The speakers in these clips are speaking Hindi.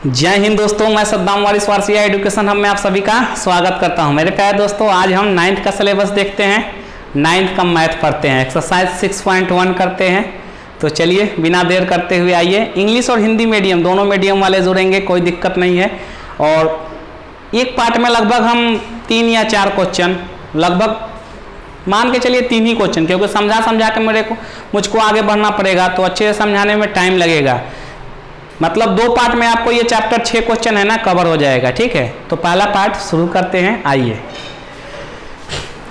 जय हिंद दोस्तों, मैं सद्दाम वारिस वारसिया एजुकेशन हम में आप सभी का स्वागत करता हूं। मेरे प्यारे दोस्तों, आज हम 9th का सिलेबस देखते हैं, 9th का मैथ पढ़ते हैं, एक्सरसाइज 6.1 करते हैं। तो चलिए बिना देर करते हुए आइए। इंग्लिश और हिंदी मीडियम दोनों मीडियम वाले जुड़ेंगे, कोई दिक्कत नहीं है। और एक पार्ट में लगभग हम 3 या 4 क्वेश्चन, लगभग मान के चलिए 3 ही क्वेश्चन, क्योंकि समझा के मुझको आगे बढ़ना पड़ेगा, तो अच्छे से समझाने में टाइम लगेगा। मतलब 2 पार्ट में आपको ये चैप्टर 6 क्वेश्चन है ना कवर हो जाएगा, ठीक है। तो पहला पार्ट शुरू करते हैं, आइए।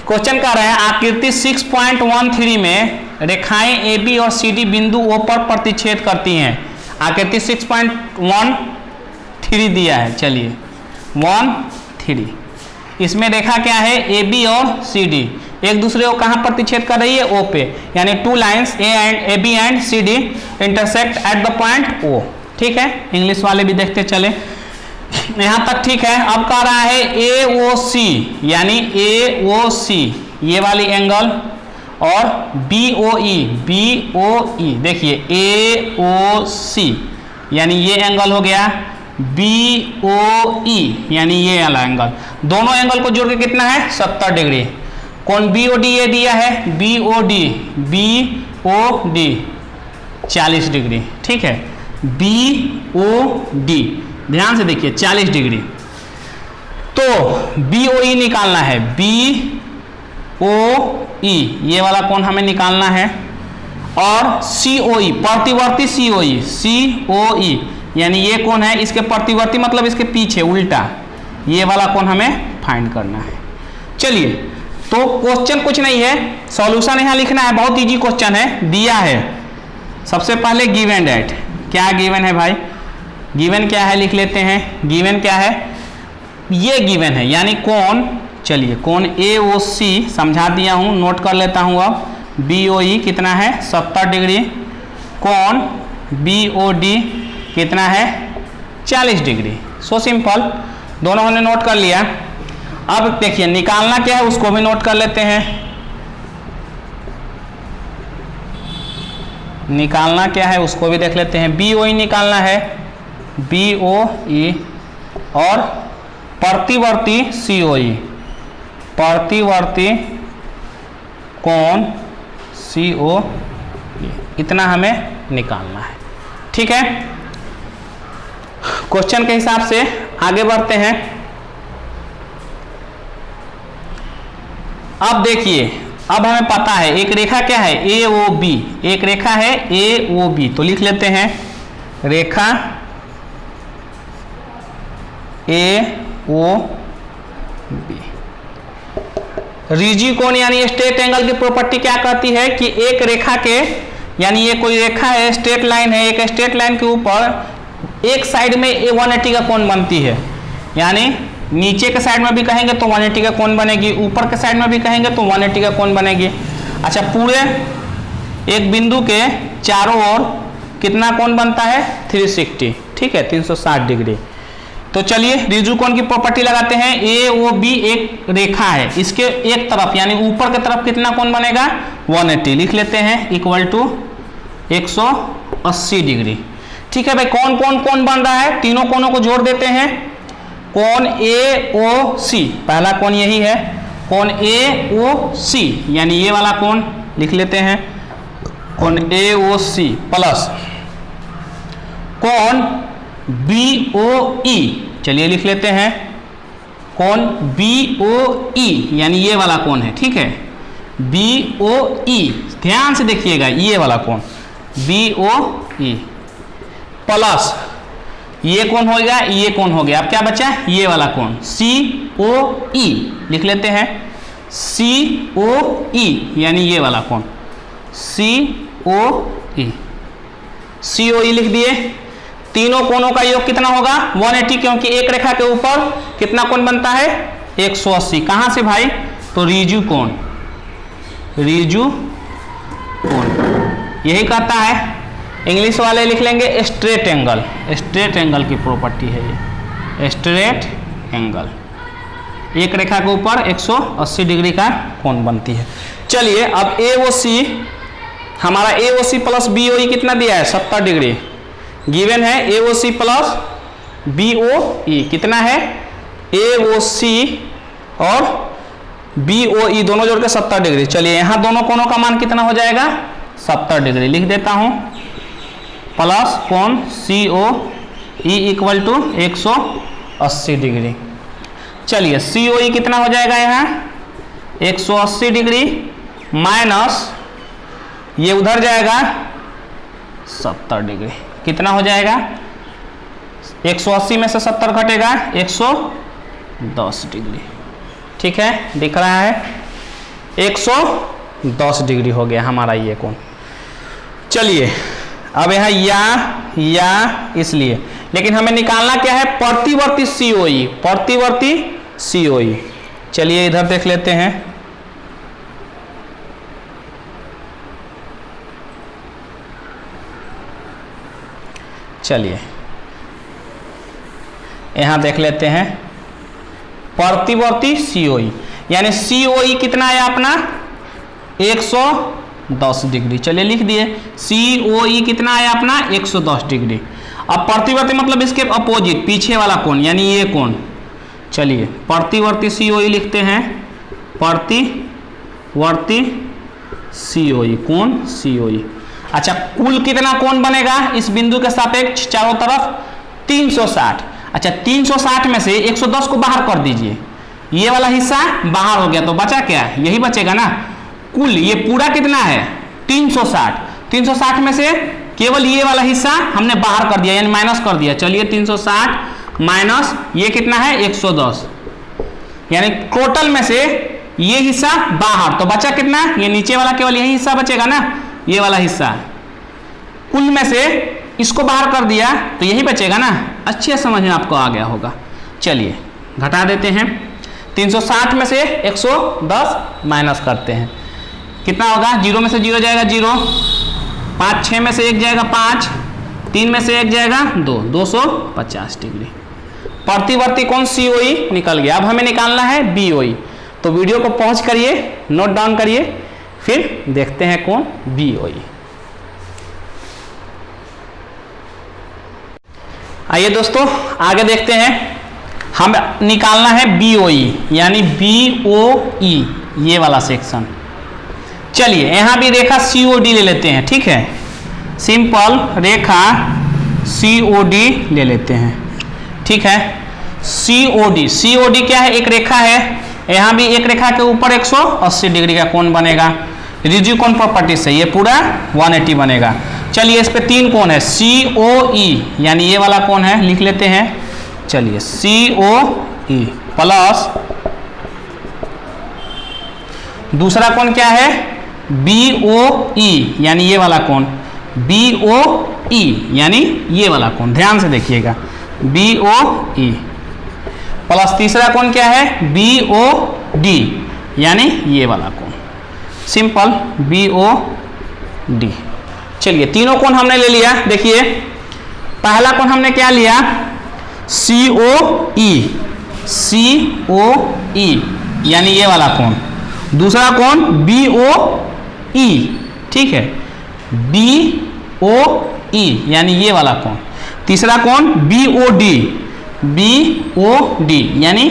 क्वेश्चन कर रहे हैं, आकृति 6.13 में रेखाएं AB और CD बिंदु O पर प्रतिच्छेद करती हैं। आकृति 6.13 दिया है, चलिए 13। इसमें रेखा क्या है, AB और CD एक दूसरे को कहाँ प्रतिच्छेद कर रही है, O पे, यानी 2 lines AB and CD intersect at the point O, ठीक है। इंग्लिश वाले भी देखते चले, यहाँ तक ठीक है। अब कह रहा है AOC, यानी AOC ये वाली एंगल, और BOE देखिए AOC यानी ये एंगल हो गया, BOE यानी ये वाला एंगल, दोनों एंगल को जोड़ के कितना है 70 डिग्री। कौन BOD ये दिया है, BOD 40 डिग्री, ठीक है। BOD ध्यान से देखिए 40 डिग्री। तो BOE निकालना है, BOE ये वाला कोण हमें निकालना है, और COE प्रतिवर्ती COE यानी ये कोण है, इसके प्रतिवर्ती मतलब इसके पीछे उल्टा, ये वाला कोण हमें फाइंड करना है। चलिए, तो क्वेश्चन कुछ नहीं है, सॉल्यूशन यहाँ लिखना है, बहुत इजी क्वेश्चन है, दिया है। सबसे पहले गिवन डेट, क्या गिवन है भाई, गिवन क्या है लिख लेते हैं। गिवन क्या है, ये गिवन है, यानी कौन, चलिए कौन AOC समझा दिया हूँ, नोट कर लेता हूँ। अब BOE कितना है 70 डिग्री, कौन BOD कितना है 40 डिग्री। सो सिंपल, दोनों हमने नोट कर लिया। अब देखिए निकालना क्या है उसको भी नोट कर लेते हैं। निकालना क्या है उसको भी देख लेते हैं। BOE निकालना है, BOE, और प्रतिवर्ती COE, प्रतिवर्ती कोण COE, इतना हमें निकालना है, ठीक है। क्वेश्चन के हिसाब से आगे बढ़ते हैं। अब देखिए, अब हमें पता है एक रेखा क्या है AOB, एक रेखा है AOB, तो लिख लेते हैं रेखा AOB। रिजी कोण यानी स्ट्रेट एंगल की प्रॉपर्टी क्या कहती है कि एक रेखा के, यानी ये कोई रेखा है, स्ट्रेट लाइन है, एक स्ट्रेट लाइन के ऊपर एक साइड में 180 का कोण बनती है, यानी नीचे के साइड में भी कहेंगे तो 180 का कोण बनेगी, ऊपर के साइड में भी कहेंगे तो 180 का कोण बनेगी। अच्छा, पूरे एक बिंदु के चारों ओर कितना कोण बनता है 360, ठीक है, 360 डिग्री। तो चलिए रिजु कोण की प्रॉपर्टी लगाते हैं। AOB एक रेखा है, इसके एक तरफ यानी ऊपर की तरफ कितना कोण बनेगा 180, लिख लेते हैं इक्वल टू 180 डिग्री, ठीक है भाई। कौन कौन कोण बन रहा है, तीनों कोणों को जोड़ देते हैं। कोण AOC, पहला कोण यही है, कोण AOC यानी ये वाला कोण लिख लेते हैं, कोण AOC प्लस कोण BOE, चलिए लिख लेते हैं कोण BOE यानी ये वाला कोण है, ठीक है, BOE ध्यान से देखिएगा, ये वाला कोण BOE प्लस ये कौन हो गया, ये कौन हो गया। अब क्या बचा, ये वाला कौन COE, लिख लेते हैं COE यानी ये वाला कौन COE लिख दिए। तीनों कोणों का योग कितना होगा 180, क्योंकि एक रेखा के ऊपर कितना कोण बनता है 180। कहां से भाई, तो रिजु कोण, रिजु कोण यही कहता है। इंग्लिश वाले लिख लेंगे स्ट्रेट एंगल, स्ट्रेट एंगल की प्रॉपर्टी है ये, स्ट्रेट एंगल, एक रेखा के ऊपर 180 डिग्री का कोण बनती है। चलिए अब AOC, हमारा AOC प्लस BOE कितना दिया है 70 डिग्री, गिवन है AOC प्लस BOE कितना है, AOC और BOE दोनों जोड़ के 70 डिग्री। चलिए यहाँ दोनों कोणों का मान कितना हो जाएगा, 70 डिग्री लिख देता हूँ, प्लस कोण COE इक्वल टू 180 डिग्री। चलिए COE कितना हो जाएगा यहाँ 180 डिग्री माइनस ये उधर जाएगा 70 डिग्री, कितना हो जाएगा 180 में से 70 घटेगा 110 डिग्री। ठीक है, दिख रहा है 110 डिग्री हो गया हमारा ये कोण। चलिए अब यहाँ या इसलिए, लेकिन हमें निकालना क्या है, प्रतिवर्ती COE, प्रतिवर्ती COE। चलिए इधर देख लेते हैं, चलिए यहां देख लेते हैं प्रतिवर्ती COE, यानी COE कितना है अपना 110 डिग्री। चलिए लिख दिए COE कितना है अपना 110 डिग्री। अब प्रतिवर्ती मतलब इसके अपोजिट पीछे वाला कोण, यानी ये कोण। चलिए प्रतिवर्ती COE लिखते हैं, प्रतिवर्ती COE, कोण COE। अच्छा कुल कितना कोण बनेगा इस बिंदु के सापेक्ष चारों तरफ 360। अच्छा 360 में से 110 को बाहर कर दीजिए, ये वाला हिस्सा बाहर हो गया तो बचा क्या, यही बचेगा ना। कुल ये पूरा कितना है 360, 360 में से केवल ये वाला हिस्सा हमने बाहर कर दिया, यानी माइनस कर दिया। चलिए 360 माइनस ये कितना है 110, यानी टोटल में से ये हिस्सा बाहर तो बचा कितना, ये नीचे वाला केवल यही हिस्सा बचेगा ना, ये वाला हिस्सा। कुल में से इसको बाहर कर दिया तो यही बचेगा ना। अच्छे समझ में आपको आ गया होगा। चलिए घटा देते हैं, 360 में से 110 माइनस करते हैं, कितना होगा, 0 में से 0 जाएगा 0, 5 6 में से 1 जाएगा 5, 3 में से 1 जाएगा 2, 250 डिग्री। प्रतिवर्ती कोण COE निकल गया। अब हमें निकालना है BOE, तो वीडियो को पॉज करिए, नोट डाउन करिए, फिर देखते हैं कोण BOE। आइए दोस्तों आगे देखते हैं, हम निकालना है BOE, यानी BOE ये वाला सेक्शन। चलिए यहाँ भी रेखा COD ले लेते हैं, ठीक है, सिंपल रेखा COD ले लेते हैं, ठीक है। COD क्या है, एक रेखा है, यहाँ भी एक रेखा के ऊपर 180 डिग्री का कोण बनेगा। रिजिड कोण प्रॉपर्टी से ये पूरा 180 बनेगा। चलिए इस पे 3 कोण है, COE यानी ये वाला कोण है, लिख लेते हैं। चलिए COE प्लस दूसरा कोण क्या है BOE यानी ये वाला कोण, BOE यानी ये वाला कोण, ध्यान से देखिएगा BOE प्लस तीसरा कोण क्या है BOD यानी ये वाला कोण, सिंपल BOD। चलिए तीनों कोण हमने ले लिया। देखिए पहला कोण हमने क्या लिया COE यानी ये वाला कोण, दूसरा कोण BOE, ठीक है, BOE यानी ये वाला कोण, तीसरा कोण BOD यानी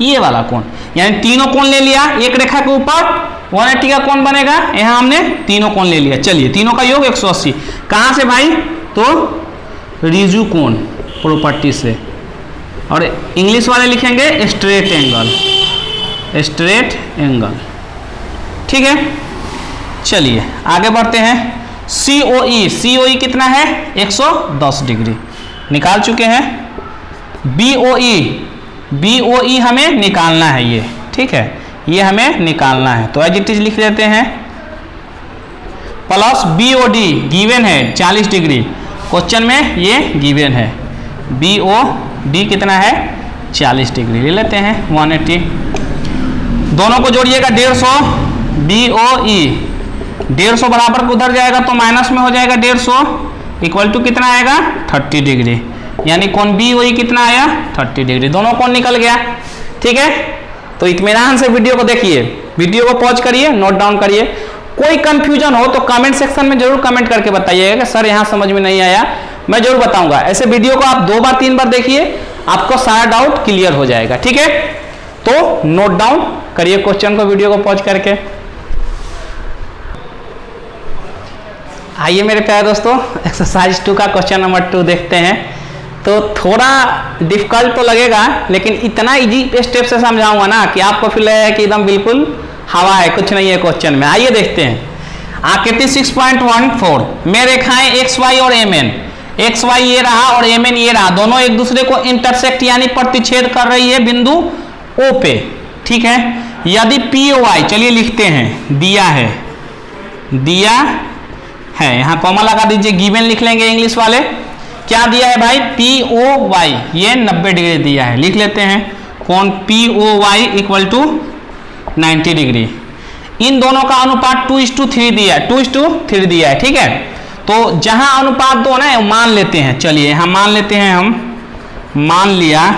ये वाला कोण। यानी तीनों कोण ले लिया, एक रेखा के ऊपर 180 का कोण बनेगा, यहाँ हमने तीनों कोण ले लिया। चलिए तीनों का योग 180, कहाँ से भाई, तो रिजिड कोण प्रॉपर्टी से, और इंग्लिश वाले लिखेंगे स्ट्रेट एंगल, ठीक है। चलिए आगे बढ़ते हैं, COE कितना है 110 डिग्री निकाल चुके हैं। BOE हमें निकालना है ये, ठीक है, ये हमें निकालना है, तो एज इट इज लिख देते हैं, प्लस BOD गिवन है 40 डिग्री, क्वेश्चन में ये गिवन है। BOD कितना है 40 डिग्री, ले लेते हैं 180, दोनों को जोड़िएगा 150, BOE 150 बराबर को उधर जाएगा तो माइनस में हो जाएगा 150, इक्वल टू कितना आएगा 30 डिग्री, यानी कोण BOE कितना आया 30 डिग्री, दोनों कोण निकल गया, ठीक है। तो इत्मीनान से वीडियो को देखिए, वीडियो को पॉज करिए, नोट डाउन करिए। कोई कंफ्यूजन हो तो कमेंट सेक्शन में जरूर कमेंट करके बताइएगा कि सर यहाँ समझ में नहीं आया, मैं जरूर बताऊंगा। ऐसे वीडियो को आप 2 बार 3 बार देखिए, आपको सारा डाउट क्लियर हो जाएगा। ठीक है, तो नोट डाउन करिए क्वेश्चन को वीडियो को पॉज करके। आइए मेरे प्यारे दोस्तों, एक्सरसाइज 2 का क्वेश्चन नंबर 2 देखते हैं। तो थोड़ा डिफिकल्ट तो लगेगा, लेकिन इतना इजी स्टेप से समझाऊंगा ना कि आपको फील लगेगा कि एकदम बिल्कुल हवा है, कुछ नहीं है क्वेश्चन में। आइए देखते हैं। आकृति 6.14 में रेखाएं एक्स वाई और एम एन, एक्स वाई ये रहा और एम एन ये रहा, दोनों एक दूसरे को इंटरसेक्ट यानी प्रतिच्छेद कर रही है बिंदु ओ पे। ठीक है, यदि पी ओ वाई, चलिए लिखते हैं, दिया है, यहाँ कॉमा लगा दीजिए, गिवन लिख लेंगे इंग्लिश वाले। क्या दिया है भाई? पी ओ वाई, ये 90 डिग्री दिया है, लिख लेते हैं। कोण P O Y equal to 90 degree. इन दोनों का अनुपात 2:3 दिया है, 2:3 दिया है। ठीक है, तो जहां अनुपात 2 ना मान लेते हैं, चलिए यहाँ मान लेते हैं, हम मान लिया।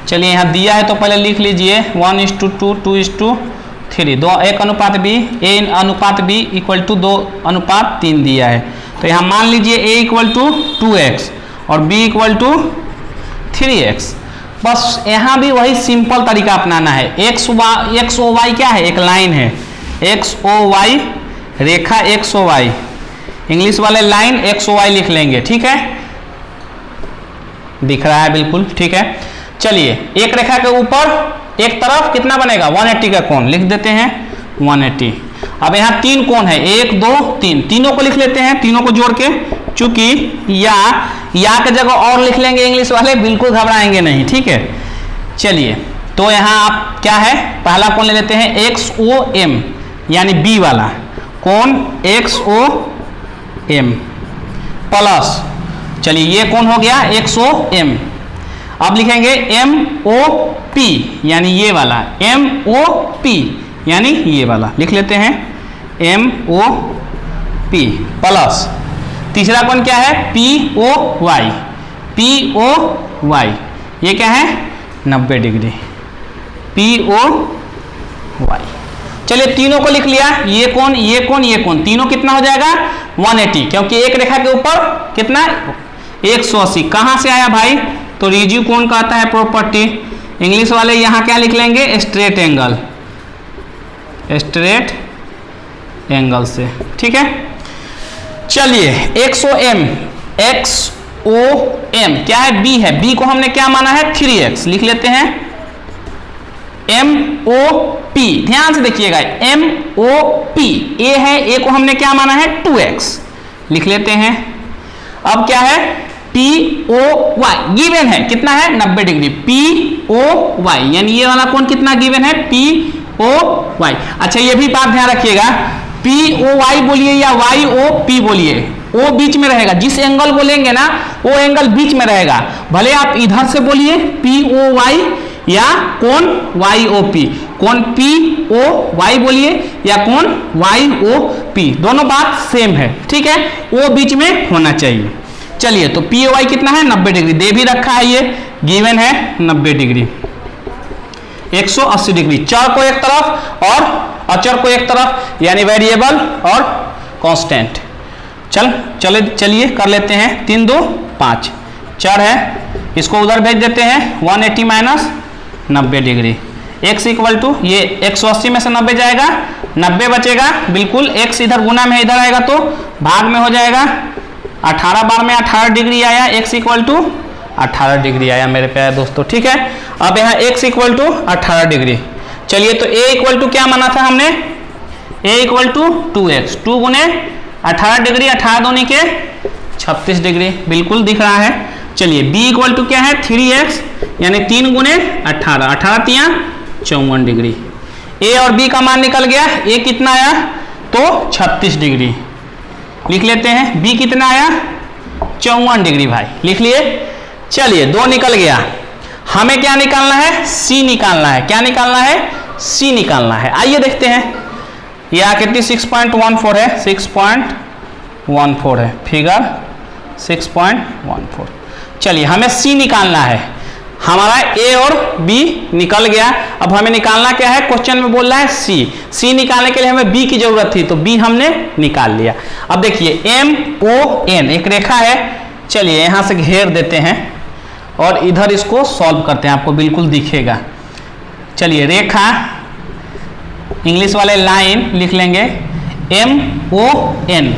चलिए यहाँ दिया है तो पहले लिख लीजिए 1:2, 2:3, 2 1 अनुपात बी, ए अनुपात बी इक्वल टू 2:3 दिया है। तो यहाँ मान लीजिए a इक्वल टू 2x और b इक्वल टू 3x। बस यहाँ भी वही सिंपल तरीका अपनाना है। एक्स ओ वाई क्या है? एक लाइन है, एक्स ओ वाई, रेखा एक्स ओ वाई, इंग्लिश वाले लाइन एक्स ओ वाई लिख लेंगे। ठीक है, दिख रहा है बिल्कुल। ठीक है, चलिए एक रेखा के ऊपर एक तरफ कितना बनेगा? 180 का कोण लिख देते हैं, 180। अब यहाँ 3 कोण है, 1 2 3, तीनों को लिख लेते हैं, तीनों को जोड़ के, चूंकि या के जगह और लिख लेंगे इंग्लिश वाले, बिल्कुल घबराएंगे नहीं। ठीक है, चलिए तो यहाँ आप क्या है, पहला कोण ले लेते हैं एक्स ओ एम, यानी बी वाला कोण एक्स ओ एम प्लस, चलिए ये कोण हो गया एक्स ओ एम। अब लिखेंगे एम ओ पी, यानी ये वाला, एम ओ पी यानी ये वाला, लिख लेते हैं एम ओ पी प्लस, तीसरा कोण क्या है? P O Y, P O Y, ये क्या है? 90 डिग्री, पी ओ वाई। चलिए तीनों को लिख लिया, ये कोण, ये कोण, ये कोण, तीनों कितना हो जाएगा? 180, क्योंकि एक रेखा के ऊपर कितना? 180। कहाँ से आया भाई? तो रिजिव कोण कहता है प्रॉपर्टी। इंग्लिश वाले यहाँ क्या लिख लेंगे? स्ट्रेट एंगल, स्ट्रेट एंगल से। ठीक है, चलिए X O M, X O M क्या है? बी है, बी को हमने क्या माना है? 3x, लिख लेते हैं एम ओ पी, ध्यान से देखिएगा, एम ओ पी, ए है, ए को हमने क्या माना है? 2x, लिख लेते हैं। अब क्या है? पी ओ वाई गिवन है, कितना है? 90 डिग्री, पी ओ वाई, यानी ये वाला कोण कितना गिवन है? P O Y. अच्छा ये भी बात ध्यान रखिएगा, पी ओ वाई बोलिए या वाई ओ पी बोलिए, ओ बीच में रहेगा, जिस एंगल बोलेंगे ना वो एंगल बीच में रहेगा। भले आप इधर से बोलिए पी ओ वाई या कोण वाई ओ पी, कोण पी ओ वाई बोलिए या कोण वाई ओ पी, दोनों बात सेम है। ठीक है, ओ बीच में होना चाहिए। चलिए तो पी ओ वाई कितना है? 90 डिग्री, दे भी रखा है, ये गिवन है 90 डिग्री, 180 डिग्री, चर को एक तरफ और अचर को एक तरफ, यानी वेरिएबल और कांस्टेंट। चलिए कर लेते हैं, 3 2 5, चर है, इसको उधर भेज देते हैं, 180 minus 90 degree, x equal to, ये 180 में से 90 जाएगा, 90 बचेगा, बिल्कुल x इधर गुना में इधर आएगा तो भाग में हो जाएगा, 18 बार में 18 डिग्री आया, x इक्वल टू 18 डिग्री आया मेरे प्यारे दोस्तों। ठीक है, अब यहाँ x इक्वल टू 18 डिग्री। चलिए तो a इक्वल टू क्या माना था हमने? a इक्वल टू 2x, 2 गुने 18 डिग्री, 18 दूनी के 36 डिग्री, बिल्कुल दिख रहा है। चलिए b इक्वल टू क्या है? 3x, यानी 3 गुने 18, 18 तिया 54 डिग्री। a और b का मान निकल गया, a कितना आया? तो 36 डिग्री, लिख लेते हैं। b कितना आया? 54 डिग्री भाई, लिख लिए। चलिए 2 निकल गया, हमें क्या निकालना है? c निकालना है। क्या निकालना है? c निकालना है। आइए देखते हैं, यह आकृति 6.14 है, 6.14 है, फिगर 6.14। चलिए हमें c निकालना है। हमारा ए और बी निकल गया। अब हमें निकालना क्या है, क्वेश्चन में बोल रहा है सी। सी निकालने के लिए हमें बी की जरूरत थी, तो बी हमने निकाल लिया। अब देखिए MON एक रेखा है, चलिए यहां से घेर देते हैं और इधर इसको सॉल्व करते हैं, आपको बिल्कुल दिखेगा। चलिए रेखा, इंग्लिश वाले लाइन लिख लेंगे MON।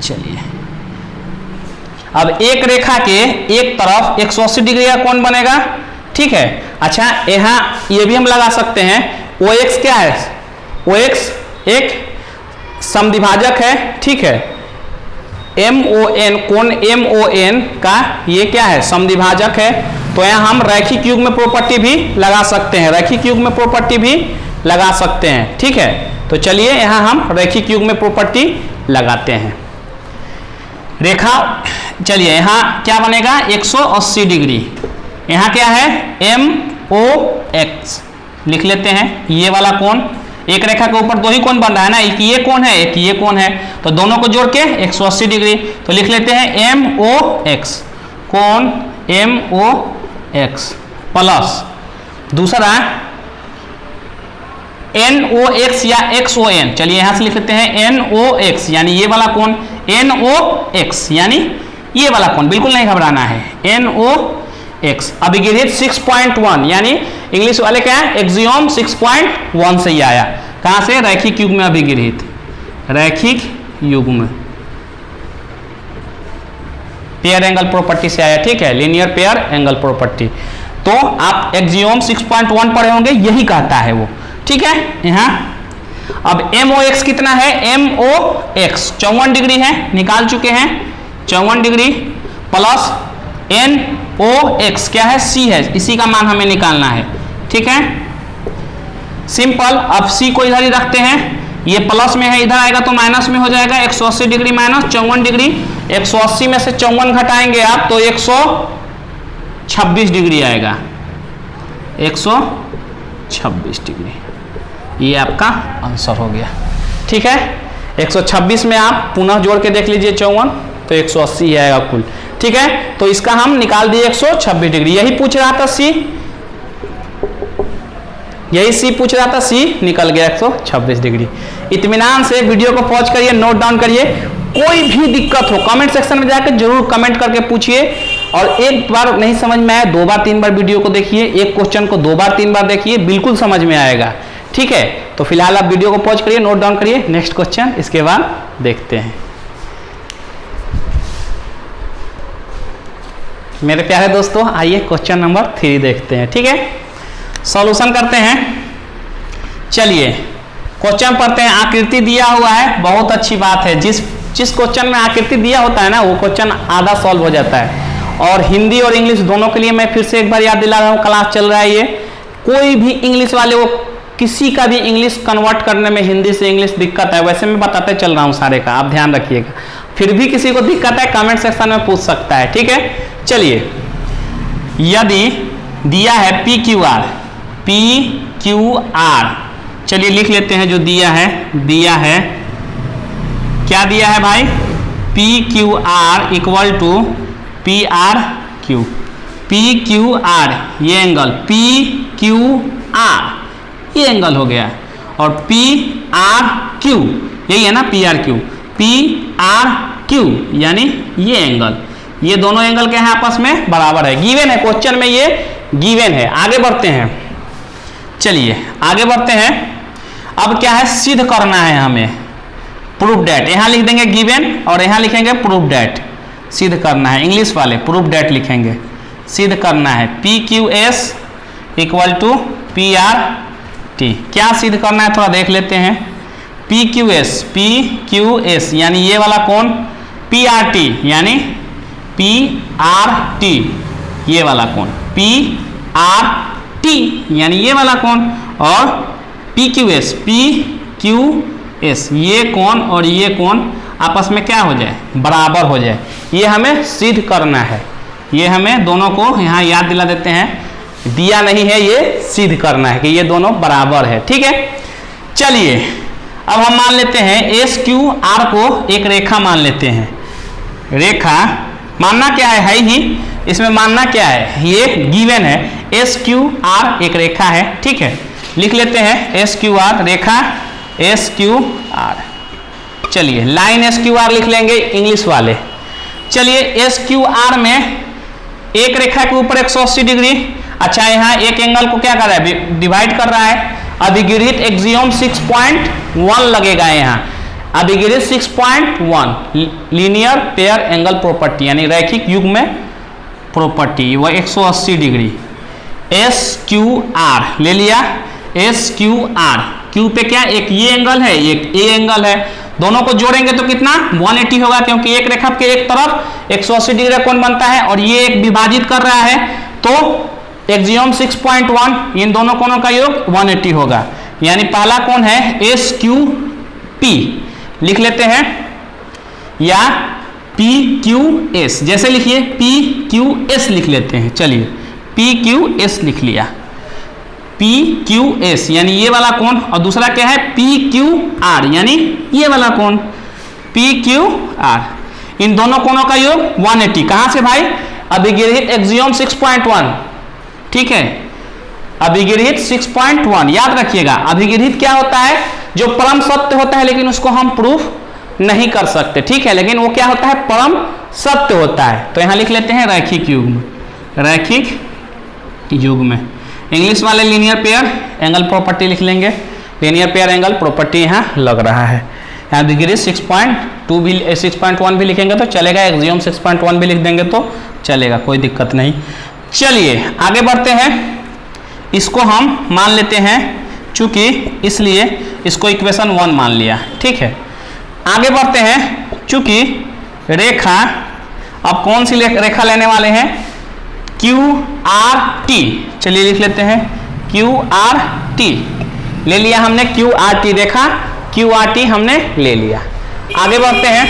चलिए अब एक रेखा के एक तरफ 180 डिग्री का कोण बनेगा, ठीक है। अच्छा यहाँ ये भी हम लगा सकते हैं, OX क्या है, OX एक समद्विभाजक है, ठीक है। MON कोण MON का ये क्या है, समद्विभाजक है। तो यहाँ हम रैखिक युग्म प्रॉपर्टी भी लगा सकते हैं, रैखिक युग्म प्रॉपर्टी भी लगा सकते हैं, ठीक है। तो चलिए यहाँ हम रैखिक युग्म प्रॉपर्टी लगाते हैं। रेखा, चलिए यहाँ क्या बनेगा, 180 डिग्री। यहाँ क्या है, MOX लिख लेते हैं, ये वाला कोण। एक रेखा के ऊपर दो ही कोण बन रहा है ना, एक ये कोण है एक ये कोण है, तो दोनों को जोड़ के 180 डिग्री। तो लिख लेते हैं MOX, कोण MOX प्लस दूसरा NOX या XON। चलिए यहां से लिख लेते हैं NOX, यानी ये वाला कोण NOX, यानी ये वाला कोण, बिल्कुल नहीं घबराना है, NOX। अभिगृहित 6.1, यानी इंग्लिश वाले क्या है, एक्सियोम 6.1 से ही आया। कहां से, रैखिक युग्म में अभिगृहित, रैखिक युग्म पेयर एंगल प्रॉपर्टी से आया, ठीक है, लीनियर पेयर एंगल प्रॉपर्टी। तो आप एक्सियोम 6.1 पढ़े होंगे, यही कहता है वो, ठीक है। यहाँ अब MOX कितना है, MOX 54 डिग्री है, निकाल चुके हैं 54 डिग्री, प्लस NOX क्या है, C है, इसी का मान हमें निकालना है, ठीक है, सिंपल। अब C को इधर ही रखते हैं, ये प्लस में है, इधर आएगा तो माइनस में हो जाएगा। 180 डिग्री माइनस 54 डिग्री, 180 में से 54 घटाएंगे आप तो 126 डिग्री आएगा, 126 डिग्री, ये आपका आंसर हो गया, ठीक है। 126 में आप पुनः जोड़ के देख लीजिए 54, तो 180 आएगा कुल, ठीक है। तो इसका हम निकाल दिए 126 डिग्री, यही पूछ रहा था C, यही C पूछ रहा था, C निकल गया 126 डिग्री। इत्मीनान से वीडियो को पॉज करिए, नोट डाउन करिए, कोई भी दिक्कत हो कमेंट सेक्शन में जाकर जरूर कमेंट करके पूछिए। और एक बार नहीं समझ में आया, 2 बार 3 बार वीडियो को देखिए, एक क्वेश्चन को 2 बार 3 बार देखिए, बिल्कुल समझ में आएगा, ठीक है। तो फिलहाल आप वीडियो को पॉज करिए, नोट डाउन करिए, नेक्स्ट क्वेश्चन इसके बाद देखते हैं। मेरे प्यारे दोस्तों, आइए क्वेश्चन नंबर 3 देखते हैं, ठीक है। सॉल्यूशन करते हैं। चलिए क्वेश्चन पढ़ते हैं। आकृति दिया हुआ है, बहुत अच्छी बात है, जिस क्वेश्चन में आकृति दिया होता है ना, वो क्वेश्चन आधा सॉल्व हो जाता है। और हिंदी और इंग्लिश दोनों के लिए मैं फिर से एक बार याद दिला रहा हूँ, क्लास चल रहा है ये, कोई भी इंग्लिश वाले वो किसी का भी इंग्लिश कन्वर्ट करने में हिंदी से इंग्लिश दिक्कत है, वैसे मैं बताते चल रहा हूँ सारे का, आप ध्यान रखिएगा। फिर भी किसी को दिक्कत है कमेंट सेक्शन में पूछ सकता है, ठीक है। चलिए यदि दिया है PQR, चलिए लिख लेते हैं जो दिया है क्या दिया है भाई, PQR equal to PRQ, PQR ये एंगल, PQR ये एंगल हो गया, और PRQ यही है ना, PRQ यानी ये एंगल, ये दोनों एंगल के हैं आपस में बराबर है, गिवन है क्वेश्चन में, ये गिवन है। आगे बढ़ते हैं, चलिए आगे बढ़ते हैं। अब क्या है, सिद्ध करना है हमें, प्रूफ डेट, यहां लिख देंगे गिवन और यहां लिखेंगे प्रूफ डेट, सिद्ध करना है, इंग्लिश वाले प्रूफ डेट लिखेंगे, सिद्ध करना है। PQS इक्वल टू PRT, क्या सिद्ध करना है थोड़ा देख लेते हैं। PQS यानी ये वाला कोण, PRT यानी PRT ये वाला कोण, PRT यानी ये वाला कोण, और PQS ये कोण और ये कोण आपस में क्या हो जाए, बराबर हो जाए, ये हमें सिद्ध करना है। ये हमें दोनों को यहाँ याद दिला देते हैं, दिया नहीं है, ये सिद्ध करना है कि ये दोनों बराबर है, ठीक है। चलिए अब हम मान लेते हैं SQR को एक रेखा मान लेते हैं, रेखा मानना क्या है ही, इसमें मानना क्या है, ये गिवन है एस क्यू आर एक रेखा है, ठीक है। लिख लेते हैं एस क्यू आर, रेखा एस क्यू आर। चलिए लाइन एस क्यू आर लिख लेंगे इंग्लिश वाले। चलिए एस क्यू आर में एक रेखा के ऊपर 180 डिग्री, अच्छा यहाँ एक एंगल को क्या कर रहा है, डिवाइड कर रहा है। अधिगृहित एक्सियम 6.1 लगेगा यहाँ, अधिगृहित 6.1 लीनियर पेयर एंगल प्रॉपर्टी यानी रैखिक युग्म प्रॉपर्टी, वह 180 डिग्री। एस क्यू आर ले लिया, एस क्यू आर, क्यू पे क्या एक ये एंगल है, एक ए एंगल है, दोनों को जोड़ेंगे तो कितना 180 होगा, क्योंकि एक रेखा के एक तरफ 180 डिग्री का कोण बनता है और ये एक विभाजित कर रहा है, तो एक्सियम 6.1 इन दोनों कोणों का योग 180 होगा। यानी पहला कोण है एस क्यू पी लिख लेते हैं, या पी क्यू एस, जैसे लिखिए पी क्यू एस लिख लेते हैं। चलिए पी क्यू एस लिख लिया, पी क्यू एस यानी ये वाला कोण, और दूसरा क्या है पी क्यू आर यानी ये वाला कोण पी क्यू आर, इन दोनों कोणों का योग 180। कहां से भाई, अभिगृहित एक्सियम 6.1, ठीक है, अभिगृहित 6.1 याद रखिएगा। अभिगृहित क्या होता है, जो परम सत्य होता है लेकिन उसको हम प्रूफ नहीं कर सकते, ठीक है, लेकिन वो क्या होता है, परम सत्य होता है। तो यहां लिख लेते हैं रैखिक युग्म, रैखिक युग्म। इंग्लिश वाले लीनियर पेयर एंगल प्रॉपर्टी लिख लेंगे, लीनियर पेयर एंगल प्रॉपर्टी यहाँ लग रहा है। यहाँ डिग्री 6.2 भी 6.1 भी लिखेंगे तो चलेगा, एक्सियम 6.1 भी लिख देंगे तो चलेगा, कोई दिक्कत नहीं। चलिए आगे बढ़ते हैं, इसको हम मान लेते हैं चूंकि, इसलिए इसको इक्वेशन 1 मान लिया, ठीक है। आगे बढ़ते हैं, चूंकि रेखा, अब कौन सी रेखा लेने वाले हैं, क्यू आर टी, चलिए लिख लेते हैं क्यू आर टी ले लिया हमने, क्यू आर टी रेखा क्यू आर टी हमने ले लिया। आगे बढ़ते हैं,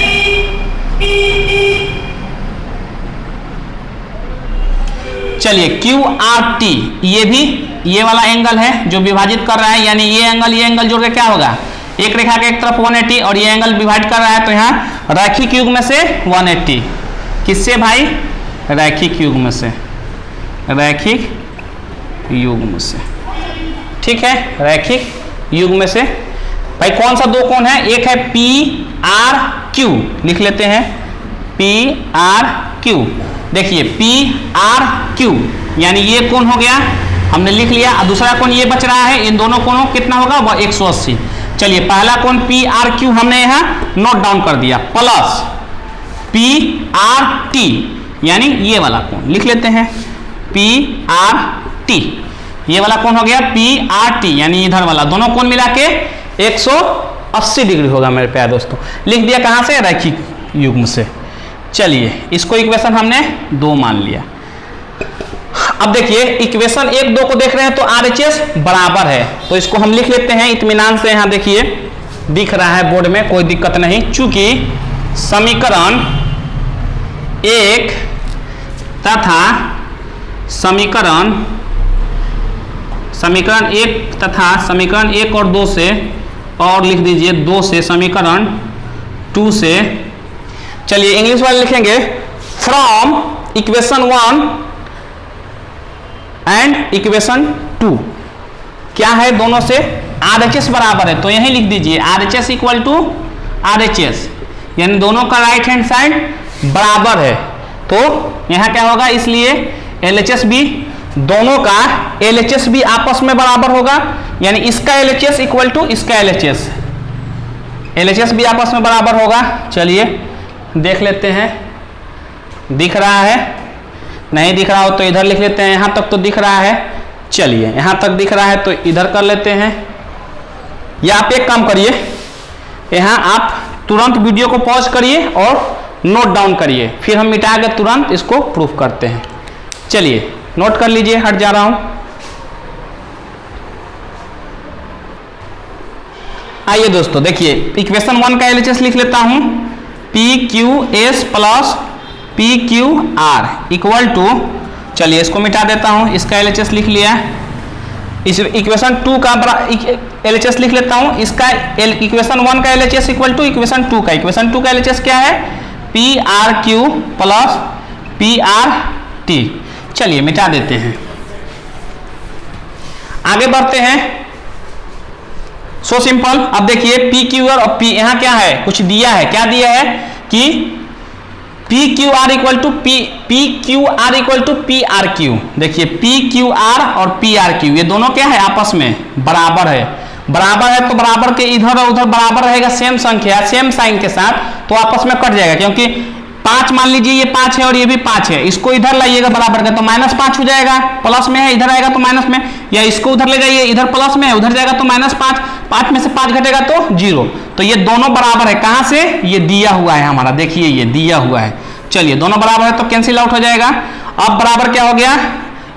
चलिए क्यू आर टी, ये भी ये वाला एंगल है जो विभाजित कर रहा है, यानी ये एंगल जोड़ के क्या होगा, एक रेखा के एक तरफ 180 और ये एंगल विभाजित कर रहा है, तो यहाँ रैखिक युग्म से 180, किससे भाई, रैखिक युग्म से, रैखिक युग्म से, ठीक है, रैखिक युग्म से। भाई कौन सा दो कोण है, एक है पी आर क्यू, लिख लेते हैं पी आर क्यू। देखिए पी आर क्यू यानी ये कोण हो गया, हमने लिख लिया, और दूसरा कोण ये बच रहा है, इन दोनों कोणों कितना होगा, वह 180। चलिए पहला कोण पी आर क्यू हमने यहाँ नोट डाउन कर दिया, प्लस पी आर टी यानी ये वाला कोण लिख लेते हैं पी आर टी, ये वाला कोण हो गया पी आर टी यानी इधर वाला, दोनों कोण मिला के 180 डिग्री होगा मेरे प्यारे दोस्तों। लिख दिया कहां से, रैखिक युग्म से। चलिए इसको इक्वेशन हमने 2 मान लिया। अब देखिए इक्वेशन 1 2 को देख रहे हैं तो RHS बराबर है, तो इसको हम लिख लेते हैं इत्मीनान से। यहां देखिए दिख रहा है बोर्ड में, कोई दिक्कत नहीं, चूंकि समीकरण 1 तथा समीकरण 1 तथा समीकरण 1 और 2 से, और लिख दीजिए 2 से, समीकरण 2 से, चलिए इंग्लिश वाले लिखेंगे फ्रॉम इक्वेशन 1 एंड इक्वेशन 2 क्या है, दोनों से RHS बराबर है, तो यही लिख दीजिए RHS इक्वल टू RHS, यानी दोनों का राइट हैंड साइड बराबर है, तो यहां क्या होगा, इसलिए LHS भी, दोनों का LHS भी आपस में बराबर होगा, यानी इसका LHS इक्वल टू इसका LHS, LHS भी आपस में बराबर होगा। चलिए देख लेते हैं, दिख रहा है, नहीं दिख रहा हो तो इधर लिख लेते हैं, यहां तक तो दिख रहा है, चलिए यहां तक दिख रहा है तो इधर कर लेते हैं, या आप एक काम करिए, यहां आप तुरंत वीडियो को पॉज करिए और नोट डाउन करिए, फिर हम मिटा के तुरंत इसको प्रूफ करते हैं। चलिए नोट कर लीजिए, हट जा रहा हूं। आइए दोस्तों देखिए इक्वेशन 1 का LHS लिख लेता हूं, P Q S plus P Q R equal to, चलिए इसको मिटा देता हूं, इसका LHS लिख लिया, इस इक्वेशन 2 का LHS लिख लेता हूं, इसका इक्वेशन 1 का LHS इक्वल टू इक्वेशन 2 का, इक्वेशन 2 का LHS क्या है, P R Q plus PRT। चलिए मिटा देते हैं, आगे बढ़ते हैं। So simple. अब देखिए PQR और P, यहां क्या है, कुछ दिया है, क्या दिया है कि PQR इक्वल टू PRQ। देखिए PQR और PRQ ये दोनों क्या है, आपस में बराबर है। बराबर है तो बराबर के इधर और उधर बराबर रहेगा, सेम संख्या सेम साइन के साथ, तो आपस में कट जाएगा। क्योंकि 5 मान लीजिए ये 5 है और ये भी 5 है, इसको इधर लाइएगा बराबर का तो -5 हो जाएगा, प्लस में है इधर आएगा तो माइनस में, या इसको उधर ले जाइए, इधर प्लस में है उधर जाएगा तो -5, 5 में से 5 घटेगा तो 0। तो ये दोनों बराबर है, कहां से, ये दिया हुआ है हमारा, देखिए ये दिया हुआ है। चलिए दोनों बराबर है तो कैंसिल आउट हो जाएगा। अब बराबर क्या हो गया,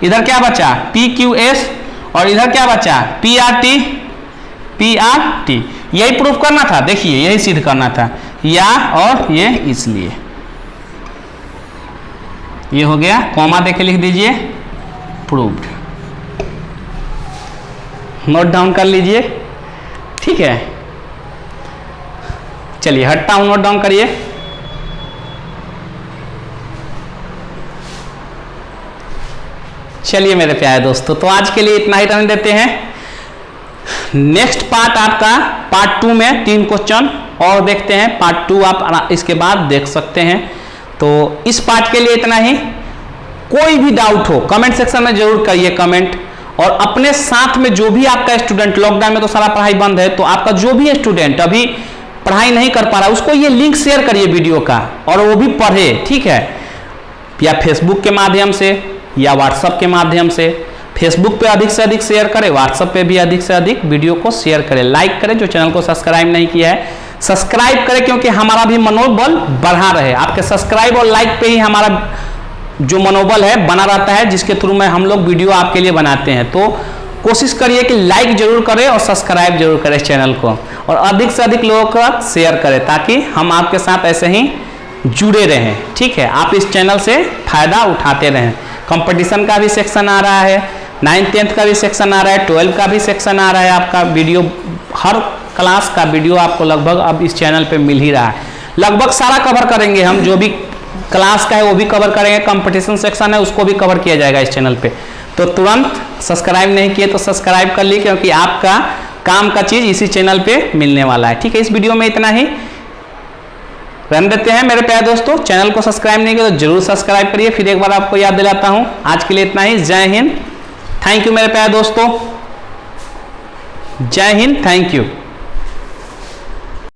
इधर क्या बचा PQS और इधर क्या बचा PRT। यही प्रूफ करना था, देखिए यही सिद्ध करना था, या और ये इसलिए ये हो गया, कॉमा देके लिख दीजिए प्रूव्ड, नोट डाउन कर लीजिए, ठीक है। चलिए हटता हूं, नोट डाउन करिए। चलिए मेरे प्यारे दोस्तों, तो आज के लिए इतना ही रहने देते हैं। नेक्स्ट पार्ट आपका पार्ट 2 में 3 क्वेश्चन और देखते हैं, पार्ट 2 आप इसके बाद देख सकते हैं। तो इस पार्ट के लिए इतना ही। कोई भी डाउट हो कमेंट सेक्शन में जरूर करिए कमेंट, और अपने साथ में जो भी आपका स्टूडेंट, लॉकडाउन में तो सारा पढ़ाई बंद है, तो आपका जो भी स्टूडेंट अभी पढ़ाई नहीं कर पा रहा उसको ये लिंक शेयर करिए वीडियो का, और वो भी पढ़े, ठीक है। या फेसबुक के माध्यम से या व्हाट्सएप के माध्यम से, फेसबुक पे अधिक से अधिक शेयर करें, व्हाट्सएप पे भी अधिक से अधिक वीडियो को शेयर करें, लाइक करें। जो चैनल को सब्सक्राइब नहीं किया है सब्सक्राइब करें, क्योंकि हमारा भी मनोबल बढ़ा रहे। आपके सब्सक्राइब और लाइक पे ही हमारा जो मनोबल है बना रहता है, जिसके थ्रू में हम लोग वीडियो आपके लिए बनाते हैं। तो कोशिश करिए कि लाइक जरूर करें और सब्सक्राइब जरूर करें इस चैनल को, और अधिक से अधिक लोगों का शेयर करें, ताकि हम आपके साथ ऐसे ही जुड़े रहें, ठीक है। आप इस चैनल से फायदा उठाते रहें। कंपटीशन का भी सेक्शन आ रहा है, 9th 10th का भी सेक्शन आ रहा है, 12th का भी सेक्शन आ रहा है। आपका वीडियो, हर क्लास का वीडियो आपको लगभग अब इस चैनल पे मिल ही रहा है। लगभग सारा कवर करेंगे हम, जो भी क्लास का है वो भी कवर करेंगे, कंपटीशन सेक्शन है उसको भी कवर किया जाएगा इस चैनल पे। तो तुरंत सब्सक्राइब नहीं किए तो सब्सक्राइब कर लीजिए, क्योंकि आपका काम का चीज इसी चैनल पे मिलने वाला है, ठीक है। इस वीडियो में इतना ही रहने देते हैं मेरे प्यारे दोस्तों। चैनल को सब्सक्राइब नहीं किया तो जरूर सब्सक्राइब करिए। फिर एक बार आपको याद दिलाता हूं, आज के लिए इतना ही। जय हिंद, थैंक यू मेरे प्यारे दोस्तों, जय हिंद, थैंक यू।